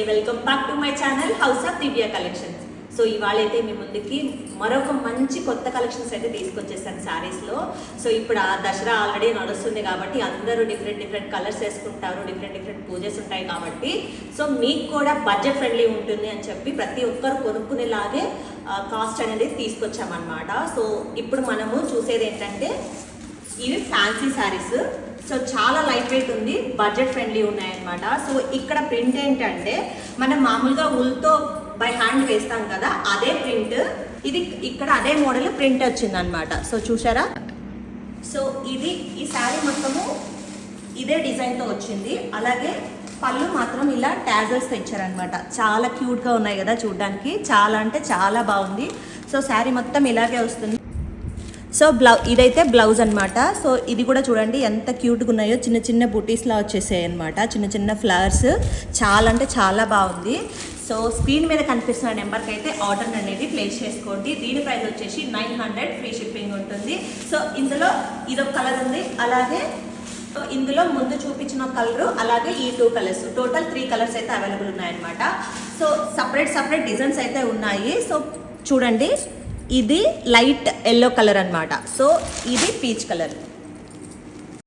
Welcome back to my channel house of Divya collections. So ఇవాళ అయితే మీ ముందుకి మరొక మంచి కొత్త కలెక్షన్స్ అయితే తీసుకొచ్చేసాను శారీస్లో. సో ఇప్పుడు ఆ దసరా ఆల్రెడీ నడుస్తుంది కాబట్టి అందరూ డిఫరెంట్ కలర్స్ వేసుకుంటారు, డిఫరెంట్ పూజెస్ ఉంటాయి కాబట్టి సో మీకు కూడా బడ్జెట్ ఫ్రెండ్లీ ఉంటుంది అని చెప్పి ప్రతి ఒక్కరు కొనుక్కునేలాగే కాస్ట్ అనేది తీసుకొచ్చామన్నమాట. సో ఇప్పుడు మనము చూసేది ఏంటంటే ఇవి ఫ్యాన్సీ శారీస్. సో చాలా లైట్ వెయిట్ ఉంది, బడ్జెట్ ఫ్రెండ్లీ ఉన్నాయన్నమాట. సో ఇక్కడ ప్రింట్ ఏంటంటే మనం మామూలుగా ఉల్తో బై హ్యాండ్ వేస్తాం కదా, అదే ప్రింట్ ఇది ఇక్కడ అదే మోడల్ ప్రింట్ వచ్చిందనమాట. సో చూసారా, సో ఇది ఈ శారీ మొత్తము ఇదే డిజైన్తో వచ్చింది. అలాగే పళ్ళు మాత్రం ఇలా ట్యాజల్స్తో ఇచ్చారనమాట. చాలా క్యూట్గా ఉన్నాయి కదా చూడడానికి, చాలా అంటే చాలా బాగుంది. సో శారీ మొత్తం ఇలాగే వస్తుంది. సో ఇదైతే బ్లౌజ్ అనమాట. సో ఇది కూడా చూడండి ఎంత క్యూట్గా ఉన్నాయో, చిన్న చిన్న బుటీస్లా వచ్చేసాయి అనమాట, చిన్న చిన్న ఫ్లవర్స్. చాలా అంటే చాలా బాగుంది. సో స్క్రీన్ మీద కనిపిస్తున్న నెంబర్కి అయితే ఆర్డర్ అనేది ప్లేస్ చేసుకోండి. దీని ప్రైస్ వచ్చేసి 900, ఫ్రీ షిప్పింగ్ ఉంటుంది. సో ఇందులో ఇదొక కలర్ ఉంది, అలాగే ఇందులో ముందు చూపించిన కలరు, అలాగే ఈ 2 కలర్స్, టోటల్ 3 కలర్స్ అయితే అవైలబుల్ ఉన్నాయన్నమాట. సో సపరేట్ డిజైన్స్ అయితే ఉన్నాయి. సో చూడండి, ఇది లైట్ ఎల్లో కలర్ అన్నమాట. సో ఇది పీచ్ కలర్.